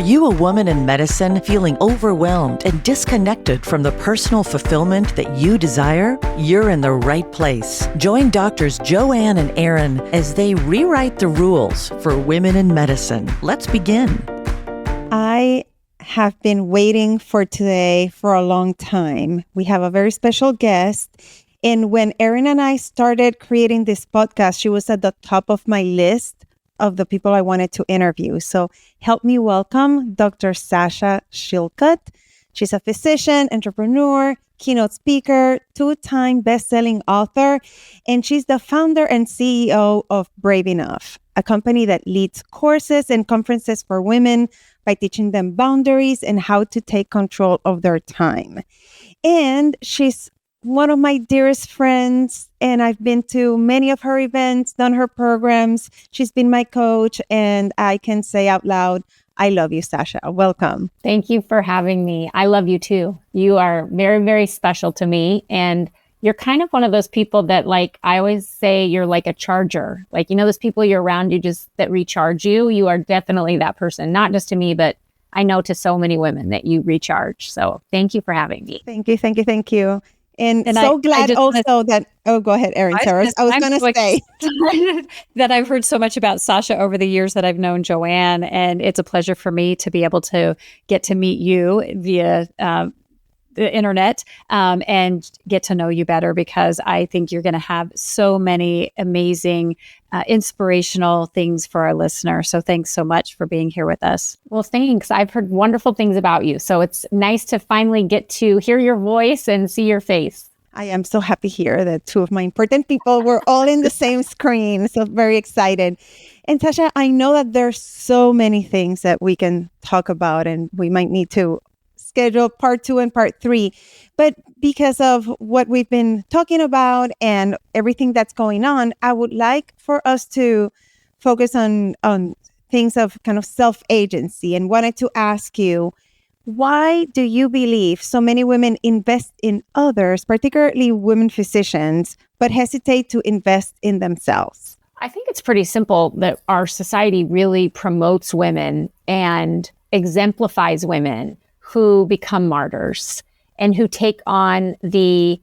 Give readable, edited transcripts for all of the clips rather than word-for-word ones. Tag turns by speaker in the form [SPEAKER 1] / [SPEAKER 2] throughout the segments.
[SPEAKER 1] you a woman in medicine feeling overwhelmed and disconnected from the personal fulfillment that you desire? You're in the right place. Join Doctors Joanne and Aaron as they rewrite the rules for women in medicine. Let's begin.
[SPEAKER 2] I have been waiting for today for a long time. We have a very special guest. And when Erin and I started creating this podcast, she was at the top of my list of the people I wanted to interview. So help me welcome Dr. Sasha Shillcutt. She's a physician, entrepreneur, keynote speaker, two-time best-selling author, and she's the founder and CEO of Brave Enough, a company that leads courses and conferences for women by teaching them boundaries and how to take control of their time. And she's one of my dearest friends, and I've been to many of her events, done her programs. She's been my coach, and I can say out loud, I love you, Sasha. Welcome.
[SPEAKER 3] Thank you for having me. I love you too. You are very, very special to me. And you're kind of one of those people that, like, I always say you're like a charger. Like, you know, those people you're around you just that recharge you. You are definitely that person, not just to me, but I know to so many women that you recharge. So thank you for having me.
[SPEAKER 2] Thank you. Thank you. Thank you. And so glad also that, go ahead, Erin. Sorry, I was going to say
[SPEAKER 4] that I've heard so much about Sasha over the years that I've known Joanne, and it's a pleasure for me to be able to get to meet you via the internet and get to know you better, because I think you're going to have so many amazing, inspirational things for our listener. So thanks so much for being here with us.
[SPEAKER 3] Well, thanks. I've heard wonderful things about you. So it's nice to finally get to hear your voice and see your face.
[SPEAKER 2] I am so happy here that two of my important people were all in the same screen. So very excited. And Sasha, I know that there's so many things that we can talk about, and we might need to schedule part 2 and part 3. But because of what we've been talking about and everything that's going on, I would like for us to focus on things of kind of self-agency, and wanted to ask you, why do you believe so many women invest in others, particularly women physicians, but hesitate to invest in themselves?
[SPEAKER 3] I think it's pretty simple that our society really promotes women and exemplifies women who become martyrs and who take on the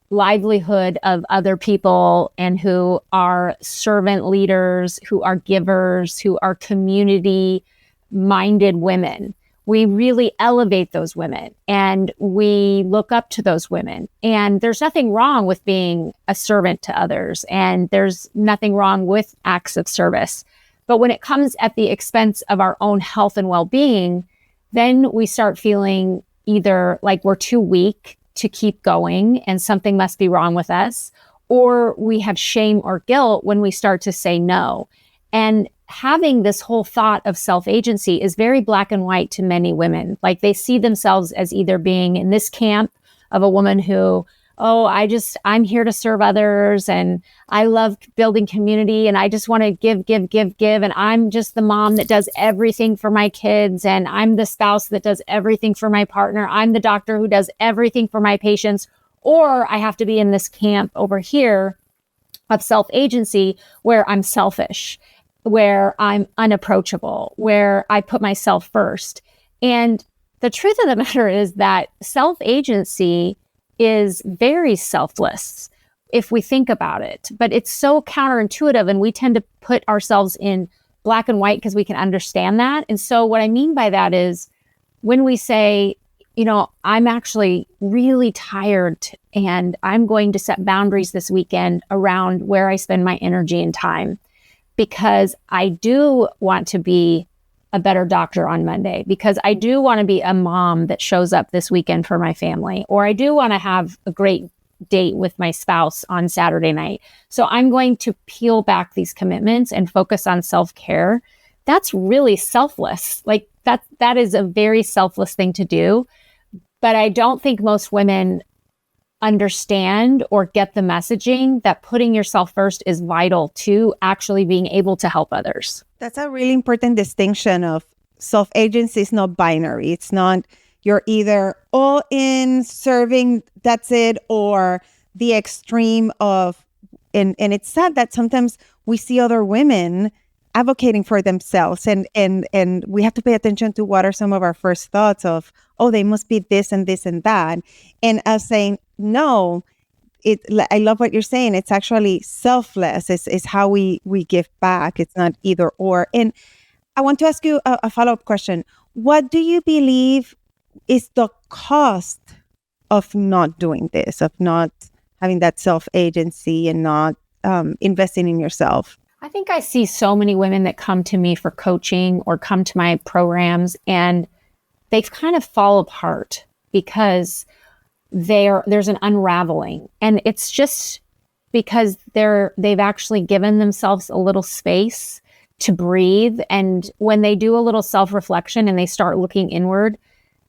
[SPEAKER 3] livelihood of other people, and who are servant leaders, who are givers, who are community-minded women. We really elevate those women, and we look up to those women. And there's nothing wrong with being a servant to others, and there's nothing wrong with acts of service. But when it comes at the expense of our own health and well-being, then we start feeling either like we're too weak to keep going and something must be wrong with us, or we have shame or guilt when we start to say no. And having this whole thought of self-agency is very black and white to many women. Like, they see themselves as either being in this camp of a woman who, I'm here to serve others, and I love building community, and I just want to give. And I'm just the mom that does everything for my kids, and I'm the spouse that does everything for my partner. I'm the doctor who does everything for my patients. Or I have to be in this camp over here of self-agency, where I'm selfish, where I'm unapproachable, where I put myself first. And the truth of the matter is that self-agency is very selfless if we think about it, but it's so counterintuitive, and we tend to put ourselves in black and white because we can understand that. And so what I mean by that is, when we say, you know, I'm actually really tired and I'm going to set boundaries this weekend around where I spend my energy and time, because I do want to be a better doctor on Monday, because I do want to be a mom that shows up this weekend for my family, or I do want to have a great date with my spouse on Saturday night. So I'm going to peel back these commitments and focus on self-care. That's really selfless. Like, that is a very selfless thing to do. But I don't think most women understand or get the messaging that putting yourself first is vital to actually being able to help others.
[SPEAKER 2] That's a really important distinction of self-agency is not binary. It's not you're either all in serving, that's it, or the extreme of, and it's sad that sometimes we see other women advocating for themselves, and we have to pay attention to what are some of our first thoughts of, oh, they must be this and this and that, and us saying no. I love what you're saying. It's actually selfless. It's how we give back. It's not either or. And I want to ask you a follow-up question. What do you believe is the cost of not doing this, of not having that self-agency and not investing in yourself?
[SPEAKER 3] I think I see so many women that come to me for coaching or come to my programs, and they've kind of fall apart because there's an unraveling, and it's just because they've actually given themselves a little space to breathe. And when they do a little self-reflection and they start looking inward,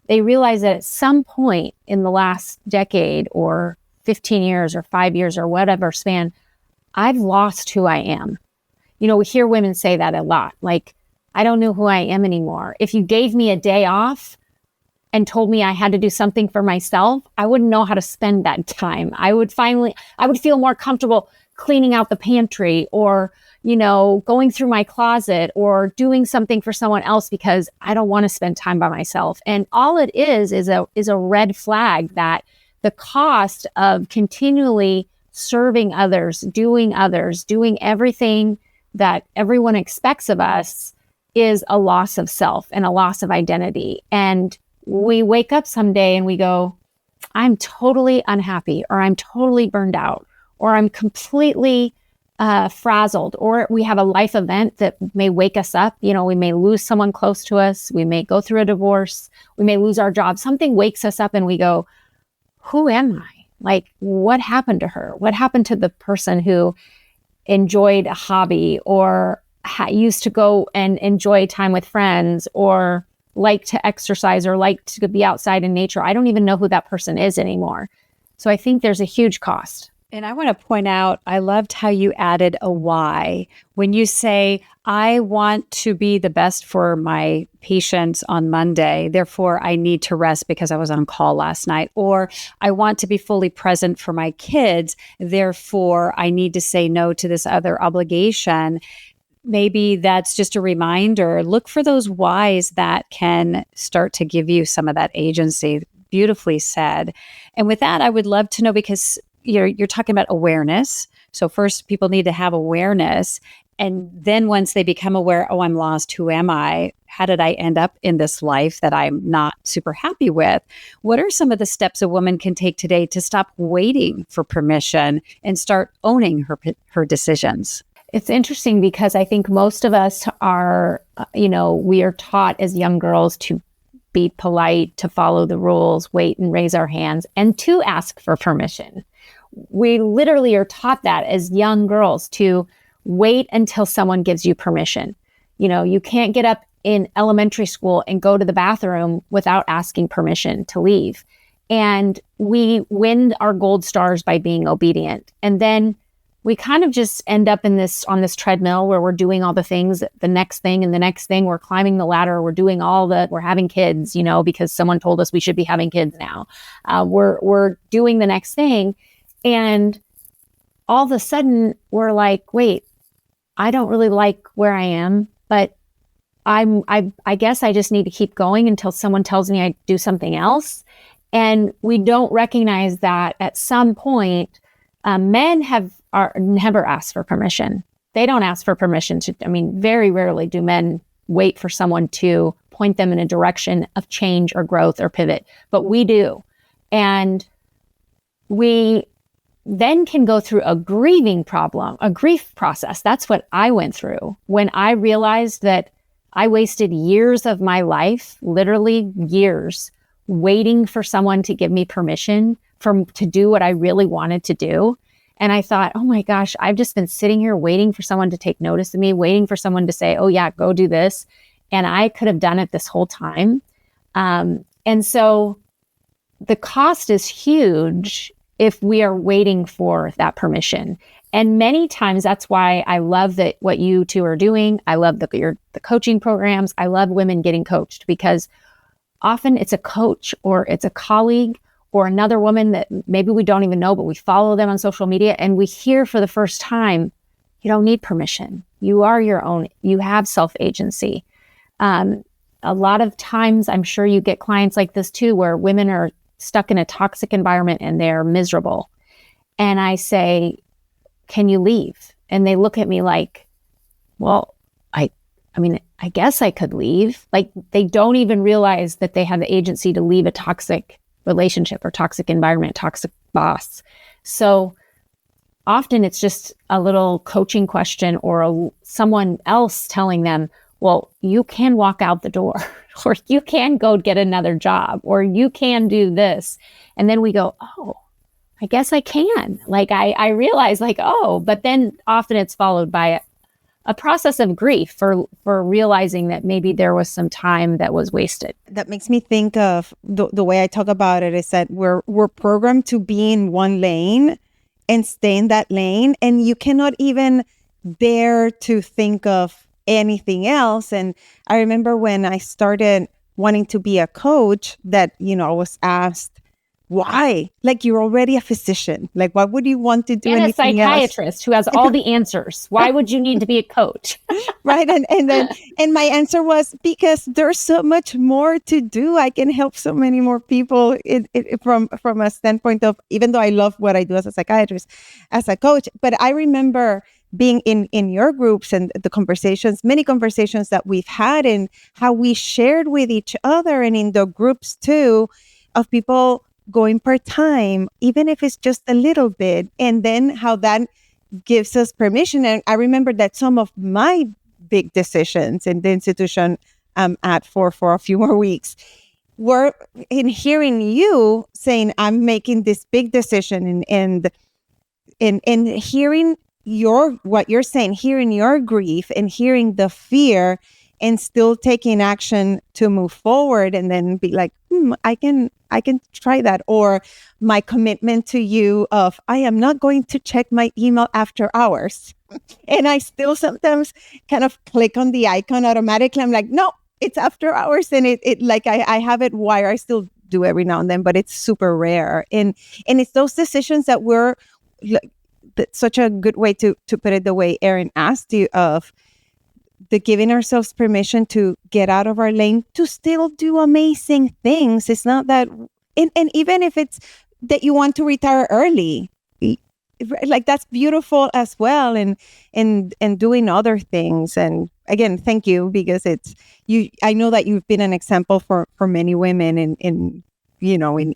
[SPEAKER 3] they realize that at some point in the last decade or 15 years or 5 years or whatever span, I've lost who I am. You know, we hear women say that a lot, like, I don't know who I am anymore. If you gave me a day off and told me I had to do something for myself, I wouldn't know how to spend that time. I would feel more comfortable cleaning out the pantry or, you know, going through my closet or doing something for someone else because I don't want to spend time by myself. And all it is a red flag that the cost of continually serving others, doing everything that everyone expects of us is a loss of self and a loss of identity. And we wake up someday and we go, I'm totally unhappy, or I'm totally burned out, or I'm completely frazzled, or we have a life event that may wake us up. You know, we may lose someone close to us. We may go through a divorce. We may lose our job. Something wakes us up and we go, who am I? Like, what happened to her? What happened to the person who enjoyed a hobby or used to go and enjoy time with friends or like to exercise or like to be outside in nature? I don't even know who that person is anymore. So I think there's a huge cost.
[SPEAKER 4] And I want to point out, I loved how you added a why. When you say, I want to be the best for my patients on Monday, therefore I need to rest because I was on call last night. Or I want to be fully present for my kids, therefore I need to say no to this other obligation. Maybe that's just a reminder. Look for those whys that can start to give you some of that agency. Beautifully said. And with that, I would love to know, because you're talking about awareness. So first, people need to have awareness. And then once they become aware, oh, I'm lost. Who am I? How did I end up in this life that I'm not super happy with? What are some of the steps a woman can take today to stop waiting for permission and start owning her decisions?
[SPEAKER 3] It's interesting because I think most of us are, we are taught as young girls to be polite, to follow the rules, wait and raise our hands, and to ask for permission. We literally are taught that as young girls, to wait until someone gives you permission. You know, you can't get up in elementary school and go to the bathroom without asking permission to leave. And we win our gold stars by being obedient. And then we kind of just end up on this treadmill where we're doing all the things, the next thing and the next thing. We're climbing the ladder. We're doing we're having kids, because someone told us we should be having kids now. We're doing the next thing. And all of a sudden we're like, wait, I don't really like where I am, but I guess I just need to keep going until someone tells me I do something else. And we don't recognize that at some point, men are never asked for permission. They don't ask for permission very rarely do men wait for someone to point them in a direction of change or growth or pivot, but we do. And we then can go through a grief process. That's what I went through when I realized that I wasted years of my life, literally years, waiting for someone to give me permission to do what I really wanted to do. And I thought, oh my gosh, I've just been sitting here waiting for someone to take notice of me, waiting for someone to say, oh yeah, go do this. And I could have done it this whole time. And so the cost is huge if we are waiting for that permission. And many times that's why I love that what you two are doing. I love the coaching programs. I love women getting coached, because often it's a coach or it's a colleague or another woman that maybe we don't even know, but we follow them on social media and we hear for the first time, you don't need permission. You are your own, you have self-agency. A lot of times, I'm sure you get clients like this too, where women are stuck in a toxic environment and they're miserable. And I say, can you leave? And they look at me like, well, I mean, I guess I could leave. Like, they don't even realize that they have the agency to leave a toxic relationship or toxic environment, toxic boss. So often it's just a little coaching question or someone else telling them, well, you can walk out the door or you can go get another job or you can do this. And then we go, oh, I guess I can. Like, I realize like, oh, but then often it's followed by a process of grief for realizing that maybe there was some time that was wasted.
[SPEAKER 2] That makes me think of the way I talk about it is that we're programmed to be in one lane and stay in that lane. And you cannot even dare to think of anything else. And I remember when I started wanting to be a coach that, I was asked, why? Like, you're already a physician. Like, why would you want to do
[SPEAKER 3] and
[SPEAKER 2] anything
[SPEAKER 3] a psychiatrist who has all the answers. Why would you need to be a coach?
[SPEAKER 2] Right. And my answer was, because there's so much more to do. I can help so many more people from a standpoint of, even though I love what I do as a psychiatrist, as a coach. But I remember being in your groups and the conversations, many conversations that we've had and how we shared with each other and in the groups too, of people going part-time, even if it's just a little bit, and then how that gives us permission. And I remember that some of my big decisions in the institution I'm at for a few more weeks were in hearing you saying, I'm making this big decision and hearing what you're saying, hearing your grief and hearing the fear and still taking action to move forward and then be like, I can try that. Or my commitment to you of, I am not going to check my email after hours. And I still sometimes kind of click on the icon automatically. I'm like, no, it's after hours. And it like, I have it wired. I still do every now and then, but it's super rare. And it's those decisions that were such a good way to put it the way Erin asked you of, the giving ourselves permission to get out of our lane to still do amazing things. It's not that, and even if it's that you want to retire early, like that's beautiful as well. And doing other things. And again, thank you, because it's you. I know that you've been an example for many women, in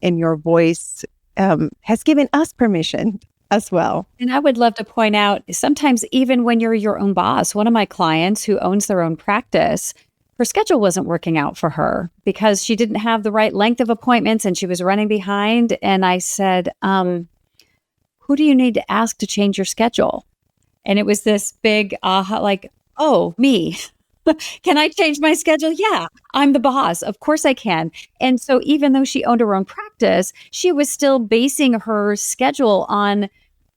[SPEAKER 2] your voice has given us permission as well.
[SPEAKER 4] And I would love to point out, sometimes even when you're your own boss, one of my clients who owns their own practice, her schedule wasn't working out for her because she didn't have the right length of appointments and she was running behind. And I said, who do you need to ask to change your schedule? And it was this big aha, like, oh, me. Can I change my schedule? Yeah, I'm the boss. Of course I can. And so even though she owned her own practice, she was still basing her schedule on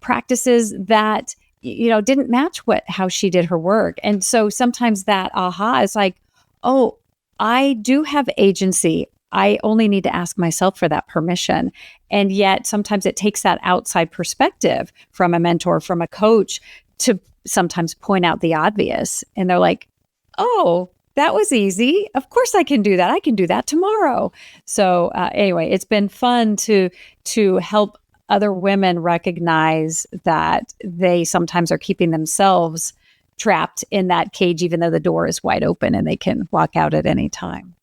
[SPEAKER 4] practices that, didn't match how she did her work. And so sometimes that aha is like, oh, I do have agency. I only need to ask myself for that permission. And yet sometimes it takes that outside perspective from a mentor, from a coach, to sometimes point out the obvious. And they're like, oh, that was easy. Of course I can do that. I can do that tomorrow. So anyway, it's been fun to help other women recognize that they sometimes are keeping themselves trapped in that cage, even though the door is wide open and they can walk out at any time.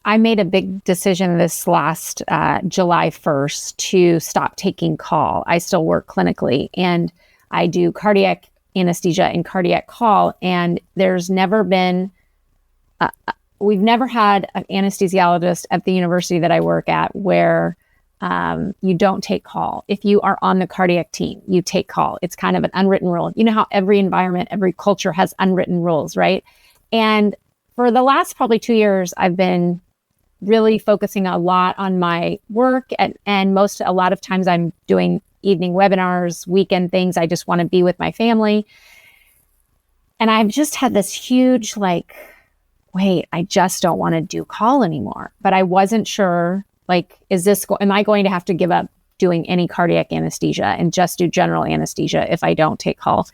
[SPEAKER 3] I made a big decision this last July 1st to stop taking call. I still work clinically and I do cardiac anesthesia and cardiac call. And there's never been, we've never had an anesthesiologist at the university that I work at where you don't take call. If you are on the cardiac team, you take call. It's kind of an unwritten rule. You know how every environment, every culture has unwritten rules, right? And for the last probably 2 years, I've been really focusing a lot on my work and a lot of times I'm doing evening webinars, weekend things. I just want to be with my family. And I've just had this huge wait, I just don't want to do call anymore. But I wasn't sure, am I going to have to give up doing any cardiac anesthesia and just do general anesthesia if I don't take call?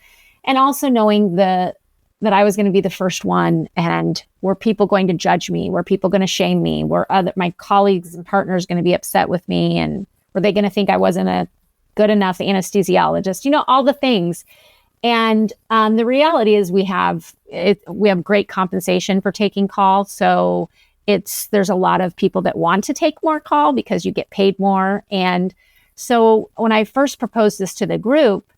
[SPEAKER 3] And also knowing the that I was going to be the first one, and were people going to judge me? Were people going to shame me? Were my colleagues and partners going to be upset with me? And were they going to think I wasn't a good enough anesthesiologist? All the things. And the reality is we have great compensation for taking call. So there's a lot of people that want to take more call because you get paid more. And so when I first proposed this to the group,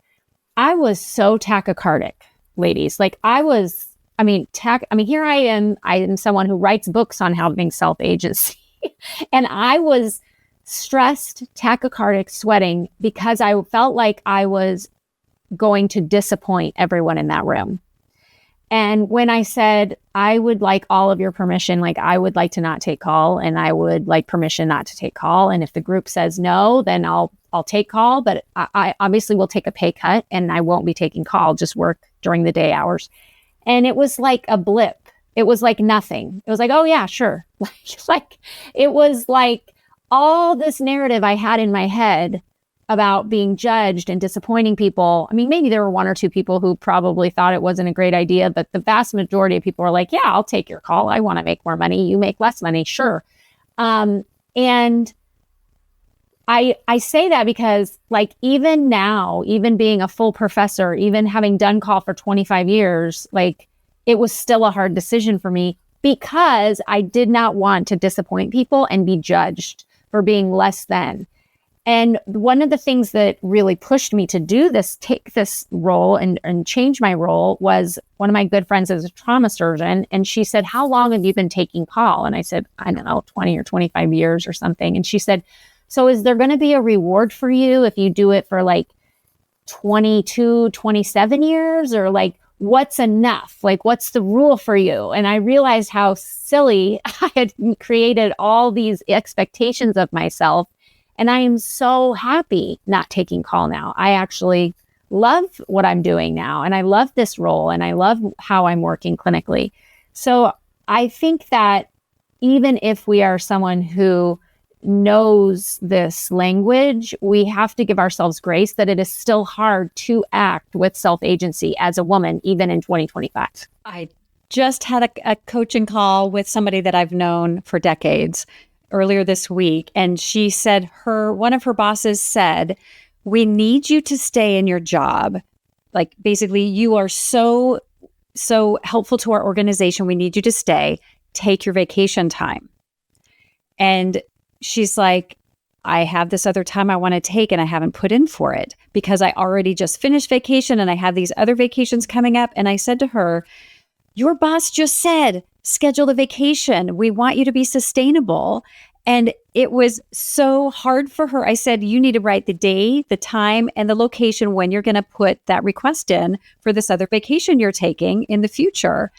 [SPEAKER 3] I was so tachycardic, ladies. Like here I am someone who writes books on having self-agency. And I was stressed, tachycardic, sweating because I felt like I was going to disappoint everyone in that room. And when I said, I would like all of your permission, like I would like to not take call, and I would like permission not to take call. And if the group says no, then I'll take call, but I obviously will take a pay cut and I won't be taking call, just work during the day hours. And it was like a blip. It was like nothing. It was like, oh yeah, sure. Like it was like all this narrative I had in my head about being judged and disappointing people. I mean, maybe there were one or two people who probably thought it wasn't a great idea, but the vast majority of people were like, yeah, I'll take your call. I want to make more money. You make less money. Sure. And I say that because like, even now, even being a full professor, even having done call for 25 years, like it was still a hard decision for me because I did not want to disappoint people and be judged for being less than. And one of the things that really pushed me to do this, take this role and change my role, was one of my good friends is a trauma surgeon. And she said, how long have you been taking call? And I said, I don't know, 20 or 25 years or something. And she said, so is there going to be a reward for you if you do it for like 22, 27 years? Or like, what's enough? Like, what's the rule for you? And I realized how silly I had created all these expectations of myself. And I am so happy not taking call now. I actually love what I'm doing now. And I love this role. And I love how I'm working clinically. So I think that even if we are someone who knows this language, we have to give ourselves grace that it is still hard to act with self-agency as a woman, even in 2025.
[SPEAKER 4] I just had a coaching call with somebody that I've known for decades earlier this week. And she said one of her bosses said, we need you to stay in your job. Like basically you are so helpful to our organization. We need you to stay, take your vacation time. And she's like, I have this other time I want to take and I haven't put in for it because I already just finished vacation and I have these other vacations coming up. And I said to her, your boss just said, schedule the vacation. We want you to be sustainable. And it was so hard for her. I said, you need to write the day, the time, and the location when you're going to put that request in for this other vacation you're taking in the future.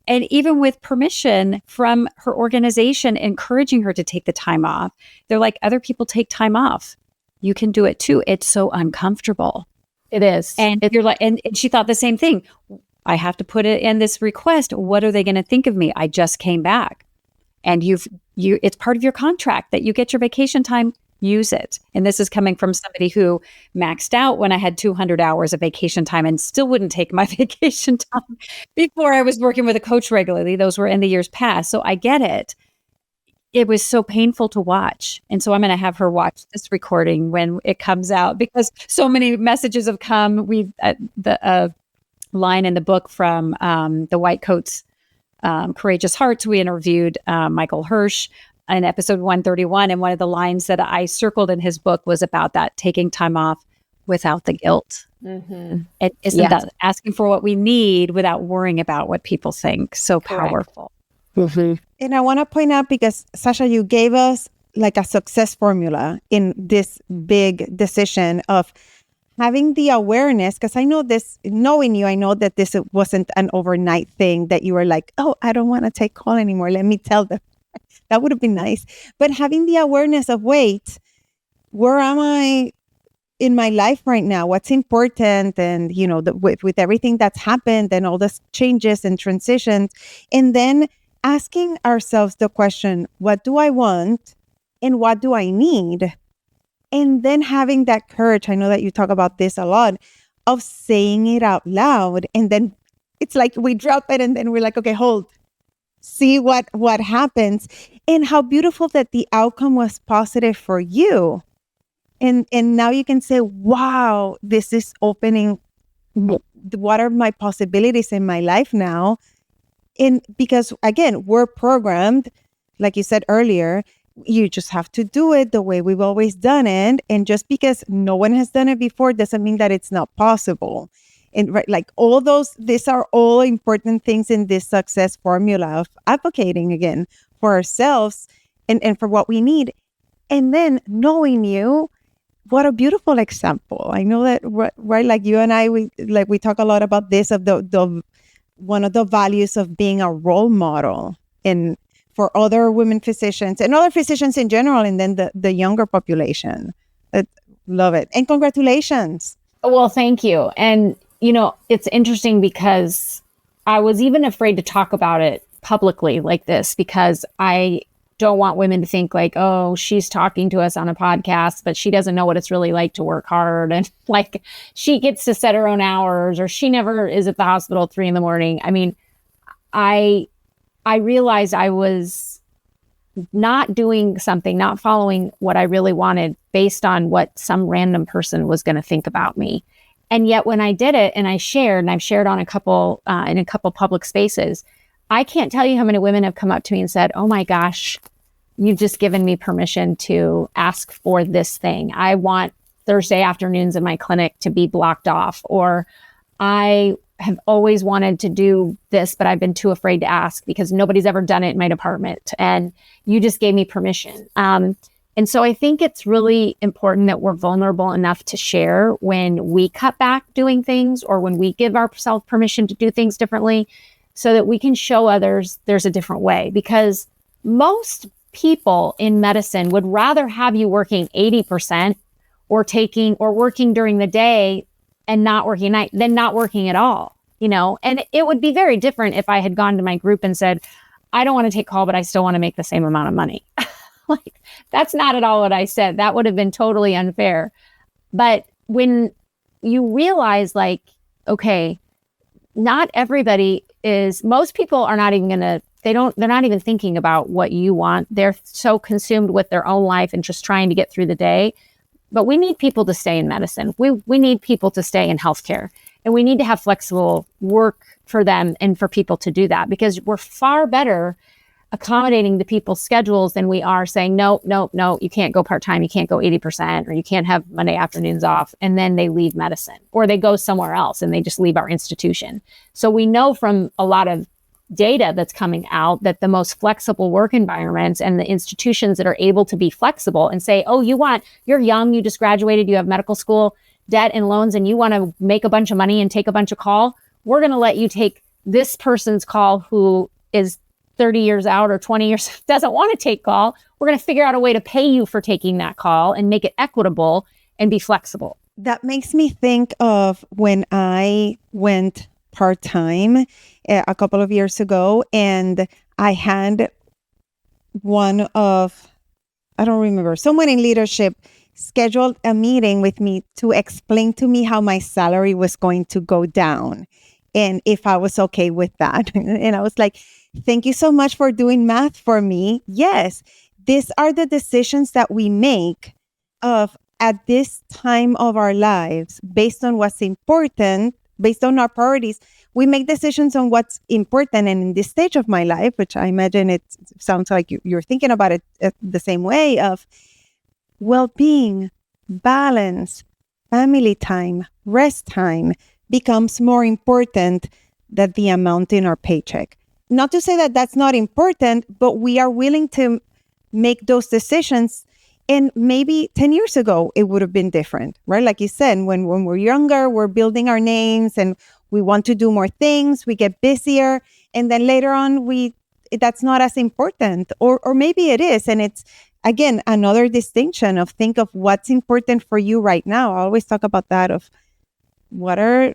[SPEAKER 4] And even with permission from her organization, encouraging her to take the time off, they're like, other people take time off. You can do it too. It's so uncomfortable.
[SPEAKER 3] It is.
[SPEAKER 4] And you're like, and she thought the same thing. I have to put it in this request. What are they going to think of me? I just came back. And it's part of your contract that you get your vacation time, use it. And this is coming from somebody who maxed out when I had 200 hours of vacation time and still wouldn't take my vacation time before I was working with a coach regularly. Those were in the years past. So I get it. It was so painful to watch. And so I'm going to have her watch this recording when it comes out because so many messages have come. The line in the book from the White Coats, Courageous Hearts, we interviewed Michael Hirsch in episode 131. And one of the lines that I circled in his book was about that, taking time off without the guilt. Mm-hmm. Isn't that asking for what we need without worrying about what people think? So powerful.
[SPEAKER 2] Mm-hmm. And I want to point out, because Sasha, you gave us like a success formula in this big decision of having the awareness, because I know this, knowing you, I know that this wasn't an overnight thing that you were like, oh, I don't want to take call anymore. Let me tell them. That would have been nice. But having the awareness of, wait, where am I in my life right now? What's important? And, you know, with everything that's happened and all the changes and transitions, and then asking ourselves the question, what do I want and what do I need? And then having that courage, I know that you talk about this a lot, of saying it out loud and then it's like we drop it and then we're like, okay, hold, see what happens. And how beautiful that the outcome was positive for you. And now you can say, wow, this is opening, what are my possibilities in my life now? And because again, we're programmed, like you said earlier, you just have to do it the way we've always done it. And just because no one has done it before doesn't mean that it's not possible. And right, like all these are all important things in this success formula of advocating again for ourselves and for what we need. And then knowing you, what a beautiful example. I know that, right, like you and I, we talk a lot about this, of the one of the values of being a role model for other women physicians and other physicians in general, and then the younger population. Love it. And congratulations.
[SPEAKER 3] Well, thank you. And, it's interesting because I was even afraid to talk about it publicly like this, because I don't want women to think like, oh, she's talking to us on a podcast, but she doesn't know what it's really like to work hard. And like, she gets to set her own hours, or she never is at the hospital at 3 a.m. I mean, I realized I was not doing something, not following what I really wanted based on what some random person was going to think about me. And yet when I did it and I've shared on a couple, in a couple public spaces, I can't tell you how many women have come up to me and said, oh my gosh, you've just given me permission to ask for this thing. I want Thursday afternoons in my clinic to be blocked off, or I have always wanted to do this, but I've been too afraid to ask because nobody's ever done it in my department. And you just gave me permission. And so I think it's really important that we're vulnerable enough to share when we cut back doing things, or when we give ourselves permission to do things differently, so that we can show others there's a different way. Because most people in medicine would rather have you working 80% or working during the day and not working night than not working at all, and it would be very different if I had gone to my group and said, I don't want to take call, but I still want to make the same amount of money. Like, that's not at all what I said. That would have been totally unfair. But when you realize, like, okay, not everybody most people are not even they're not even thinking about what you want. They're so consumed with their own life and just trying to get through the day. But we need people to stay in medicine. We need people to stay in healthcare, and we need to have flexible work for them and for people to do that, because we're far better accommodating the people's schedules than we are saying, no, you can't go part-time, you can't go 80%, or you can't have Monday afternoons off. And then they leave medicine, or they go somewhere else and they just leave our institution. So we know from a lot of data that's coming out that the most flexible work environments and the institutions that are able to be flexible and say, oh, you're young, you just graduated, you have medical school debt and loans, and you want to make a bunch of money and take a bunch of call, we're going to let you take this person's call who is 30 years out or 20 years, doesn't want to take call. We're going to figure out a way to pay you for taking that call and make it equitable and be flexible.
[SPEAKER 2] That makes me think of when I went part-time a couple of years ago, and I had I don't remember, someone in leadership scheduled a meeting with me to explain to me how my salary was going to go down and if I was okay with that. And I was like, thank you so much for doing math for me. Yes, these are the decisions that we make at this time of our lives based on what's important, based on our priorities. We make decisions on what's important. And in this stage of my life, which I imagine it sounds like you're thinking about it the same way, of well-being, balance, family time, rest time becomes more important than the amount in our paycheck. Not to say that that's not important, but we are willing to make those decisions. And maybe 10 years ago, it would have been different, right? Like you said, when we're younger, we're building our names and we want to do more things, we get busier. And then later on, that's not as important, or maybe it is. And it's, again, another distinction of think of what's important for you right now. I always talk about that of what are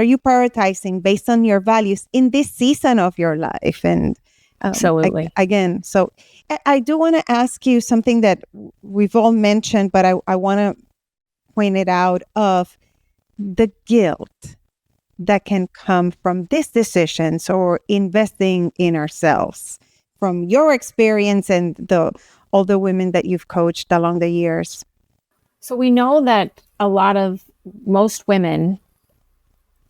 [SPEAKER 2] you prioritizing based on your values in this season of your life. And
[SPEAKER 3] absolutely.
[SPEAKER 2] Again, so I do want to ask you something that we've all mentioned, but I want to point it out, of the guilt that can come from these decisions or investing in ourselves from your experience and the older women that you've coached along the years?
[SPEAKER 3] So we know that most women,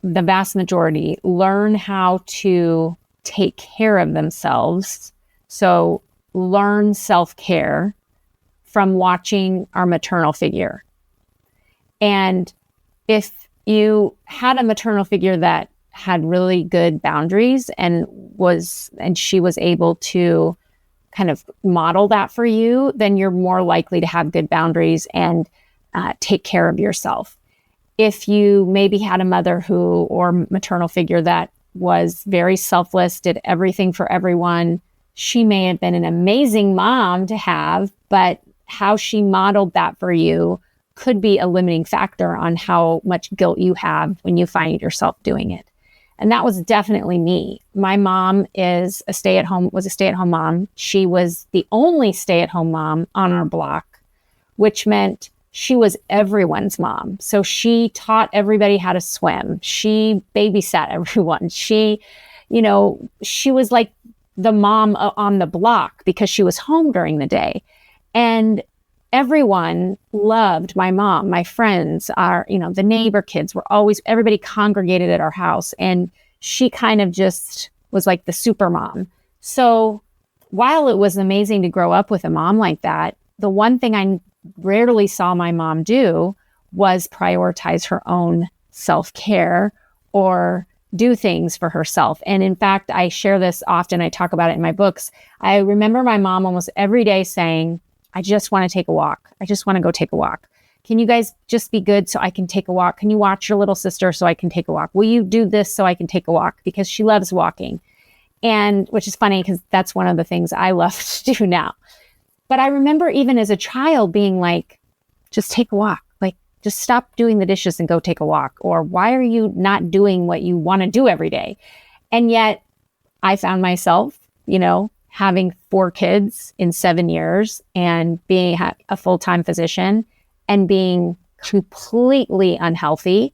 [SPEAKER 3] the vast majority, learn how to take care of themselves. So learn self-care from watching our maternal figure. And if you had a maternal figure that had really good boundaries and she was able to kind of model that for you, then you're more likely to have good boundaries and take care of yourself. If you maybe had a mother or maternal figure that was very selfless, did everything for everyone, she may have been an amazing mom to have, but how she modeled that for you could be a limiting factor on how much guilt you have when you find yourself doing it. And that was definitely me. My mom was a stay-at-home mom. She was the only stay-at-home mom on our block, which meant she was everyone's mom. So she taught everybody how to swim. She babysat everyone. She was like the mom on the block because she was home during the day. And everyone loved my mom. My friends, the neighbor kids everybody congregated at our house. And she kind of just was like the super mom. So while it was amazing to grow up with a mom like that, the one thing I rarely saw my mom do was prioritize her own self-care or do things for herself. And in fact, I share this often. I talk about it in my books. I remember my mom almost every day saying, I just want to take a walk. I just want to go take a walk. Can you guys just be good so I can take a walk? Can you watch your little sister so I can take a walk? Will you do this so I can take a walk? Because she loves walking. And which is funny because that's one of the things I love to do now. But I remember even as a child being like, just take a walk. Like, just stop doing the dishes and go take a walk. Or why are you not doing what you want to do every day? And yet I found myself, having 4 kids in 7 years and being a full-time physician and being completely unhealthy,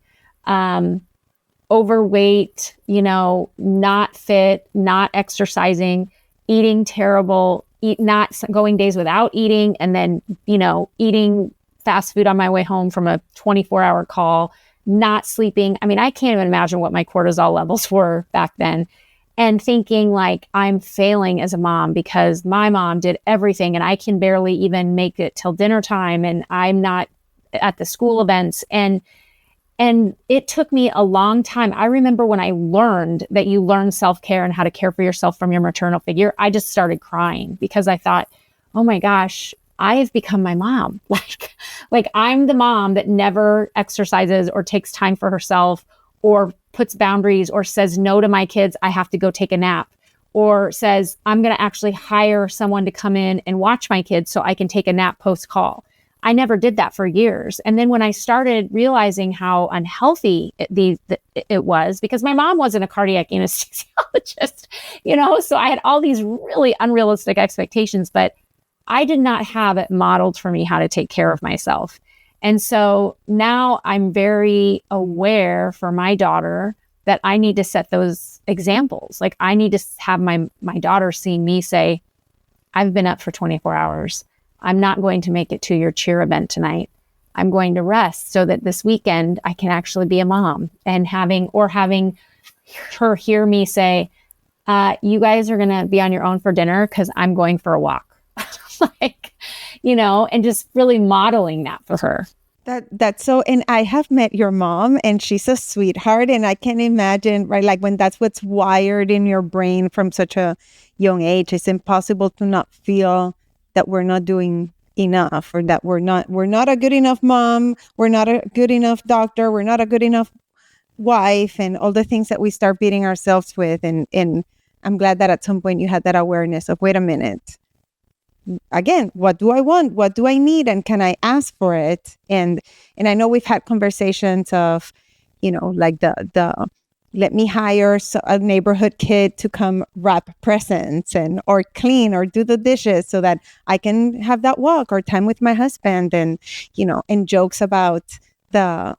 [SPEAKER 3] overweight, not fit, not exercising, eating terrible, not going days without eating, and then, eating fast food on my way home from a 24-hour call, not sleeping. I mean, I can't even imagine what my cortisol levels were back then. And thinking like I'm failing as a mom because my mom did everything and I can barely even make it till dinner time and I'm not at the school events. And it took me a long time. I remember when I learned that you learn self-care and how to care for yourself from your maternal figure, I just started crying because I thought, oh my gosh, I have become my mom. Like I'm the mom that never exercises or takes time for herself or puts boundaries or says no to my kids, I have to go take a nap, or says, I'm going to actually hire someone to come in and watch my kids so I can take a nap post-call. I never did that for years. And then when I started realizing how unhealthy it was, because my mom wasn't a cardiac anesthesiologist, so I had all these really unrealistic expectations, but I did not have it modeled for me how to take care of myself. And so now I'm very aware for my daughter that I need to set those examples. Like I need to have my daughter see me say, I've been up for 24 hours. I'm not going to make it to your cheer event tonight. I'm going to rest so that this weekend I can actually be a mom, and having her hear me say, you guys are going to be on your own for dinner because I'm going for a walk. And just really modeling that for her.
[SPEAKER 2] That's so, and I have met your mom and she's a sweetheart, and I can imagine, right, like when that's what's wired in your brain from such a young age, it's impossible to not feel that we're not doing enough, or that we're not a good enough mom, we're not a good enough doctor, we're not a good enough wife, and all the things that we start beating ourselves with. And I'm glad that at some point you had that awareness of, wait a minute, again, what do I want? What do I need? And can I ask for it? And I know we've had conversations of, like the let me hire a neighborhood kid to come wrap presents or clean or do the dishes so that I can have that walk or time with my husband, and, and jokes about the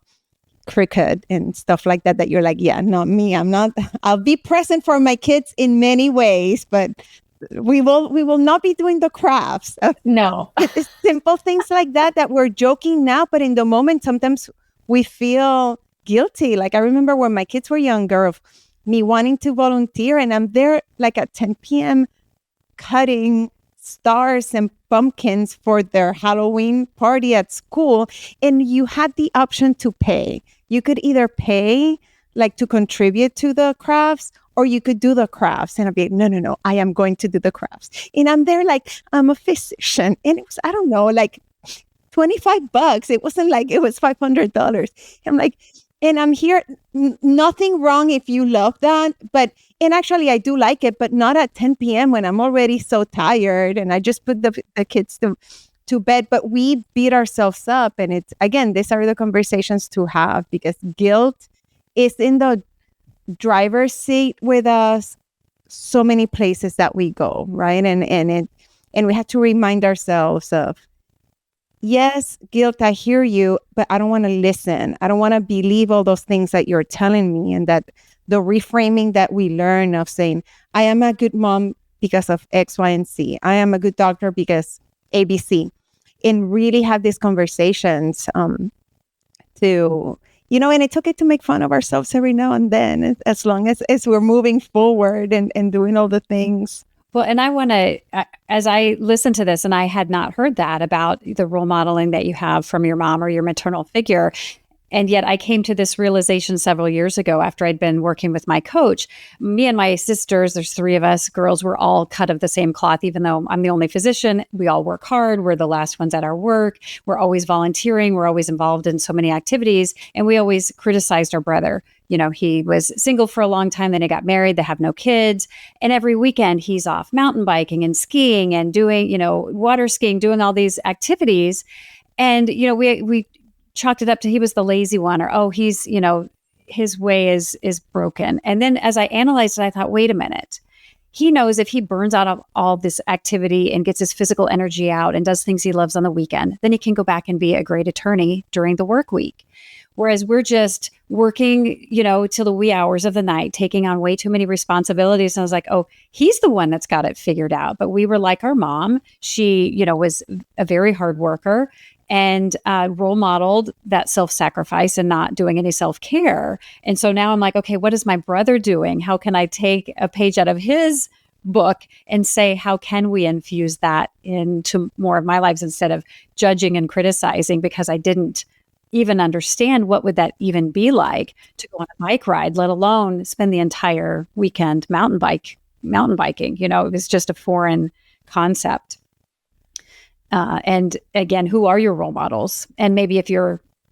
[SPEAKER 2] crooked and stuff like that, that you're like, yeah, not me. I'll be present for my kids in many ways, but we will not be doing the crafts.
[SPEAKER 3] No.
[SPEAKER 2] It's simple things like that we're joking now, but in the moment, sometimes we feel guilty. Like I remember when my kids were younger, of me wanting to volunteer, and I'm there like at 10 p.m. cutting stars and pumpkins for their Halloween party at school. And you had the option to pay. You could either pay like to contribute to the crafts, or you could do the crafts. And I'd be like, no, I am going to do the crafts. And I'm there like, I'm a physician. And it was, I don't know, like $25. It wasn't like it was $500. I'm like, and I'm here, nothing wrong if you love that. But, and actually I do like it, but not at 10 p.m. when I'm already so tired and I just put the kids to bed. But we beat ourselves up. And it's, again, these are the conversations to have, because guilt is in the driver's seat with us so many places that we go, right? And we have to remind ourselves of, yes, guilt, I hear you, but I don't want to listen. I don't want to believe all those things that you're telling me. And that the reframing that we learn of saying, I am a good mom because of X, Y, and Z. I am a good doctor because ABC. And really have these conversations to, and it's okay to make fun of ourselves every now and then, as long as we're moving forward and doing all the things.
[SPEAKER 4] Well, and I want to, as I listen to this, and I had not heard that about the role modeling that you have from your mom or your maternal figure. And yet I came to this realization several years ago after I'd been working with my coach. Me and my sisters, there's 3 of us girls, we're all cut of the same cloth, even though I'm the only physician. We all work hard. We're the last ones at our work. We're always volunteering. We're always involved in so many activities. And we always criticized our brother. He was single for a long time. Then he got married. They have no kids. And every weekend he's off mountain biking and skiing and doing, water skiing, doing all these activities. And, we chalked it up to he was the lazy one, or, he's, his way is broken. And then as I analyzed it, I thought, wait a minute. He knows if he burns out of all this activity and gets his physical energy out and does things he loves on the weekend, then he can go back and be a great attorney during the work week. Whereas we're just working, till the wee hours of the night, taking on way too many responsibilities. And I was like, he's the one that's got it figured out. But we were like our mom. She, was a very hard worker and role modeled that self-sacrifice and not doing any self-care. And so now I'm like, okay, what is my brother doing? How can I take a page out of his book and say, how can we infuse that into more of my lives instead of judging and criticizing, because I didn't even understand what would that even be like to go on a bike ride, let alone spend the entire weekend mountain biking. It was just a foreign concept. And again, who are your role models? And maybe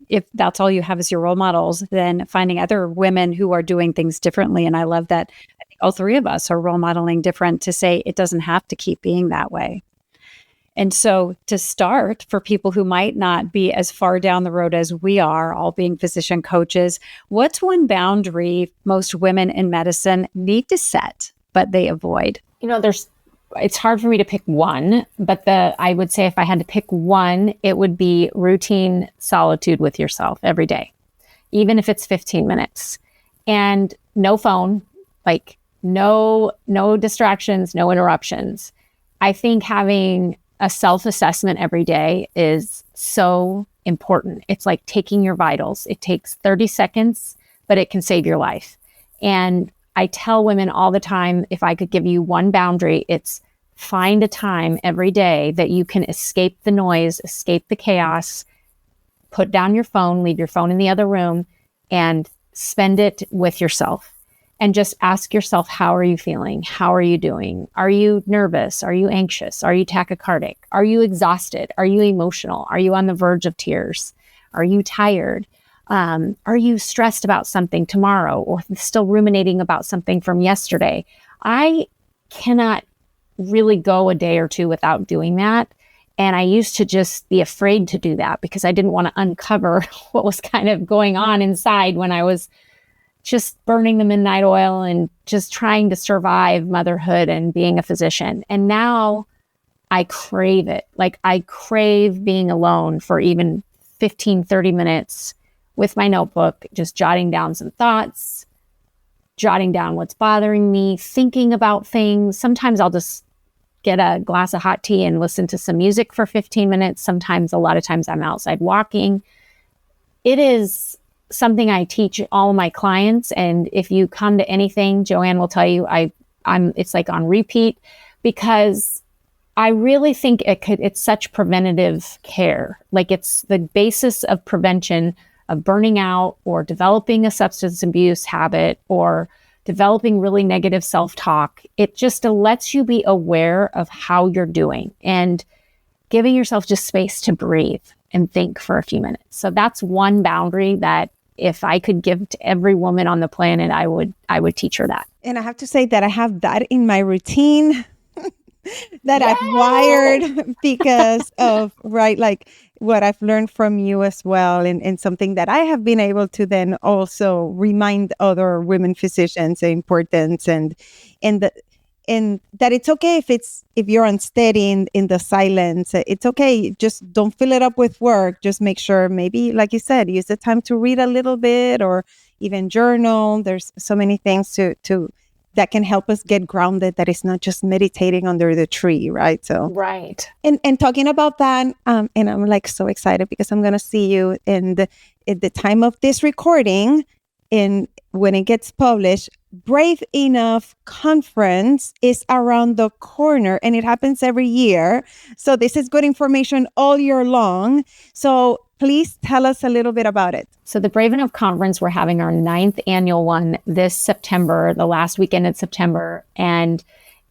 [SPEAKER 4] if that's all you have is your role models, then finding other women who are doing things differently. And I love that I think all 3 of us are role modeling different, to say it doesn't have to keep being that way. And so to start, for people who might not be as far down the road as we are, all being physician coaches, what's one boundary most women in medicine need to set, but they avoid?
[SPEAKER 3] It's hard for me to pick one, but I would say if I had to pick one, it would be routine solitude with yourself every day, even if it's 15 minutes, and no phone, like no distractions, no interruptions. I think having a self-assessment every day is so important. It's like taking your vitals. It takes 30 seconds, but it can save your life. And I tell women all the time, if I could give you one boundary, it's find a time every day that you can escape the noise, escape the chaos, put down your phone, leave your phone in the other room, and spend it with yourself. And just ask yourself, how are you feeling? How are you doing? Are you nervous? Are you anxious? Are you tachycardic? Are you exhausted? Are you emotional? Are you on the verge of tears? Are you tired? Are you stressed about something tomorrow, or still ruminating about something from yesterday? I cannot really go a day or 2 without doing that. And I used to just be afraid to do that because I didn't want to uncover what was kind of going on inside when I was just burning the midnight oil and just trying to survive motherhood and being a physician. And now I crave it. Like I crave being alone for even 15, 30 minutes with my notebook, just jotting down some thoughts, jotting down what's bothering me, thinking about things. Sometimes I'll just get a glass of hot tea and listen to some music for 15 minutes. Sometimes, a lot of times I'm outside walking. It is something I teach all of my clients. And if you come to anything, Joanne will tell you, it's like on repeat, because I really think it's such preventative care. Like, it's the basis of prevention of burning out or developing a substance abuse habit or developing really negative self-talk. It just lets you be aware of how you're doing and giving yourself just space to breathe and think for a few minutes. So that's one boundary that if I could give to every woman on the planet, I would teach her that.
[SPEAKER 2] And I have to say that I have that in my routine that I've wired because of, right, like what I've learned from you as well, and something that I have been able to then also remind other women physicians the importance and that it's okay if you're unsteady in the silence. It's okay. Just don't fill it up with work. Just make sure, maybe, like you said, use the time to read a little bit or even journal. There's so many things to that can help us get grounded, that it's not just meditating under the tree, right? So
[SPEAKER 3] right.
[SPEAKER 2] And talking about that, and I'm like so excited because I'm gonna see you at the time of this recording, and when it gets published. Brave Enough conference is around the corner, and it happens every year. So this is good information all year long. So please tell us a little bit about it.
[SPEAKER 3] So the Brave Enough conference, we're having our 9th annual one this September, the last weekend in September. And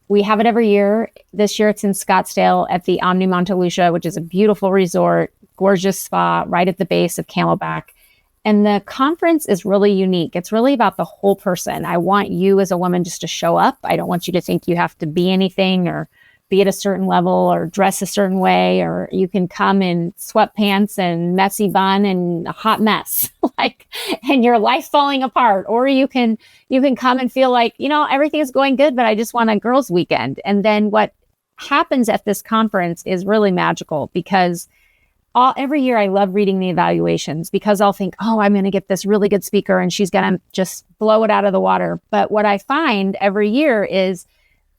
[SPEAKER 3] we have it every year. This year it's in Scottsdale at the Omni Monte Lucia, which is a beautiful resort, gorgeous spa right at the base of Camelback. And the conference is really unique. It's really about the whole person. I want you as a woman just to show up. I don't want you to think you have to be anything or be at a certain level or dress a certain way, or you can come in sweatpants and messy bun and a hot mess, and your life falling apart. Or you can come and feel like, everything is going good, but I just want a girls' weekend. And then what happens at this conference is really magical, because every year I love reading the evaluations, because I'll think, I'm going to get this really good speaker and she's going to just blow it out of the water. But what I find every year is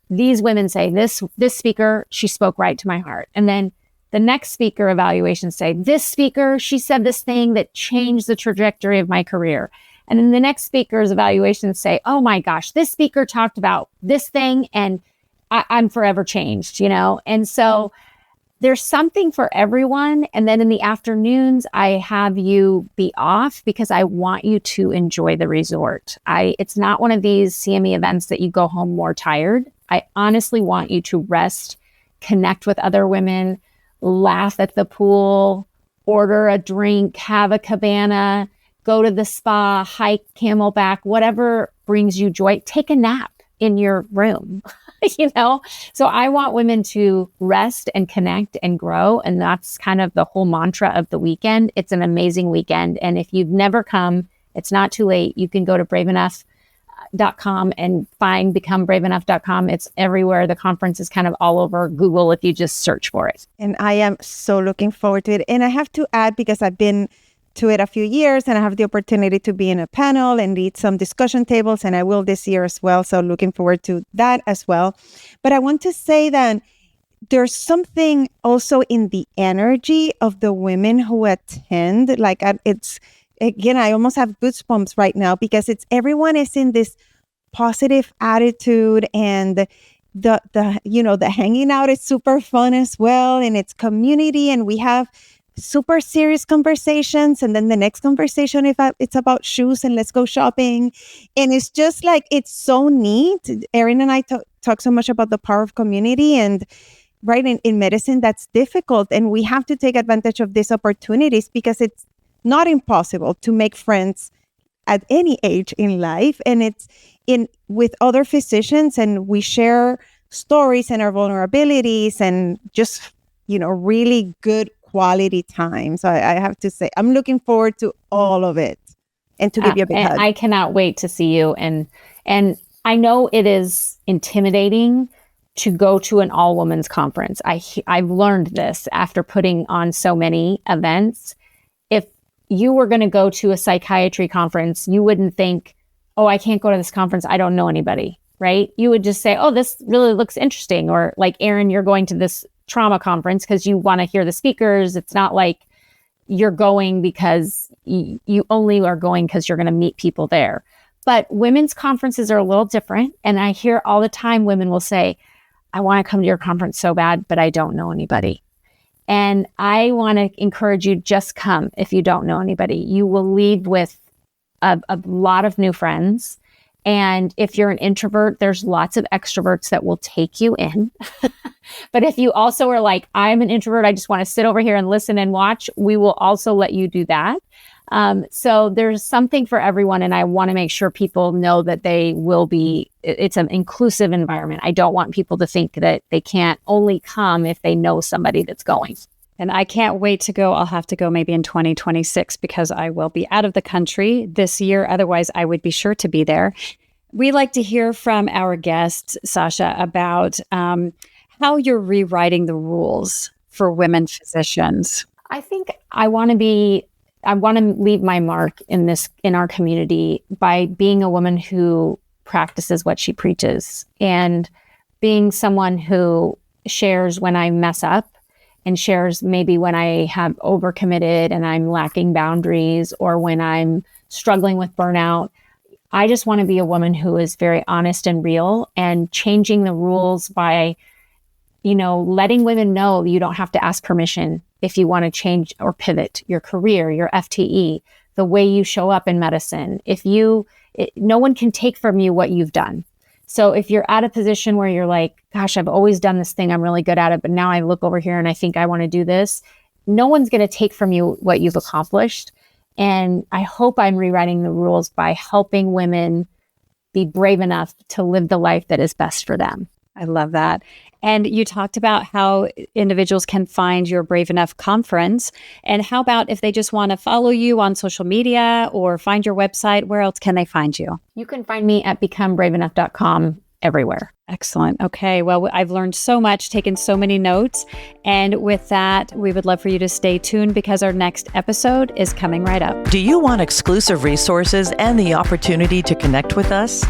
[SPEAKER 3] these women say, this speaker, she spoke right to my heart. And then the next speaker evaluations say, this speaker, she said this thing that changed the trajectory of my career. And then the next speaker's evaluations say, oh my gosh, this speaker talked about this thing and I'm forever changed, And so there's something for everyone. And then in the afternoons, I have you be off because I want you to enjoy the resort. It's not one of these CME events that you go home more tired. I honestly want you to rest, connect with other women, laugh at the pool, order a drink, have a cabana, go to the spa, hike Camelback, whatever brings you joy. Take a nap in your room. So I want women to rest and connect and grow. And that's kind of the whole mantra of the weekend. It's an amazing weekend. And if you've never come, it's not too late. You can go to braveenough.com and find becomebraveenough.com. It's everywhere. The conference is kind of all over Google if you just search for it.
[SPEAKER 2] And I am so looking forward to it. And I have to add, because I've been to it a few years and I have the opportunity to be in a panel and lead some discussion tables, and I will this year as well. So looking forward to that as well. But I want to say that there's something also in the energy of the women who attend. It's, again, I almost have goosebumps right now, because everyone is in this positive attitude, and the hanging out is super fun as well. And it's community, and we have super serious conversations, and then the next conversation, it's about shoes and let's go shopping. And it's just it's so neat. Erin and I talk so much about the power of community, and right in medicine that's difficult, and we have to take advantage of these opportunities, because it's not impossible to make friends at any age in life, and it's with other physicians, and we share stories and our vulnerabilities, and just really good quality time. So I have to say, I'm looking forward to all of it, and to give you a big hug.
[SPEAKER 3] I cannot wait to see you. And I know it is intimidating to go to an all women's conference. I've learned this after putting on so many events. you were going to go to a psychiatry conference, you wouldn't think, oh, I can't go to this conference. I don't know anybody, right? You would just say, oh, this really looks interesting. Or like, Erin, you're going to this trauma conference because you want to hear the speakers. It's not like you're going because you only are going because you're going to meet people there. But women's conferences are a little different. And I hear all the time women will say, I want to come to your conference so bad, but I don't know anybody. And I want to encourage you, just come if you don't know anybody. You will leave with a lot of new friends. And if you're an introvert, there's lots of extroverts that will take you in. But if you also are like, I'm an introvert, I just want to sit over here and listen and watch, we will also let you do that. So there's something for everyone. And I want to make sure people know that it's an inclusive environment. I don't want people to think that they can't only come if they know somebody that's going.
[SPEAKER 4] And I can't wait to go. I'll have to go maybe in 2026 because I will be out of the country this year. Otherwise, I would be sure to be there. We like to hear from our guests, Sasha, about how you're rewriting the rules for women physicians.
[SPEAKER 3] I think I want to leave my mark in our community by being a woman who practices what she preaches and being someone who shares when I mess up and shares maybe when I have overcommitted and I'm lacking boundaries or when I'm struggling with burnout. I just want to be a woman who is very honest and real, and changing the rules by, letting women know you don't have to ask permission if you want to change or pivot your career, your FTE, the way you show up in medicine. No one can take from you what you've done. So if you're at a position where you're like, gosh, I've always done this thing, I'm really good at it, but now I look over here and I think I want to do this, no one's going to take from you what you've accomplished. And I hope I'm rewriting the rules by helping women be brave enough to live the life that is best for them.
[SPEAKER 4] I love that. And you talked about how individuals can find your Brave Enough conference. And how about if they just want to follow you on social media or find your website, where else can they find you?
[SPEAKER 3] You can find me at becomebraveenough.com everywhere.
[SPEAKER 4] Excellent. Okay. Well, I've learned so much, taken so many notes. And with that, we would love for you to stay tuned because our next episode is coming right up.
[SPEAKER 1] Do you want exclusive resources and the opportunity to connect with us?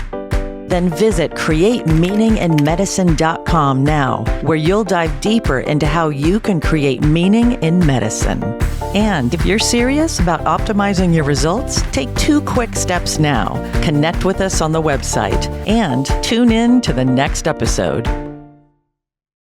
[SPEAKER 1] Then visit createmeaninginmedicine.com now, where you'll dive deeper into how you can create meaning in medicine. And if you're serious about optimizing your results, take 2 quick steps now. Connect with us on the website and tune in to the next episode.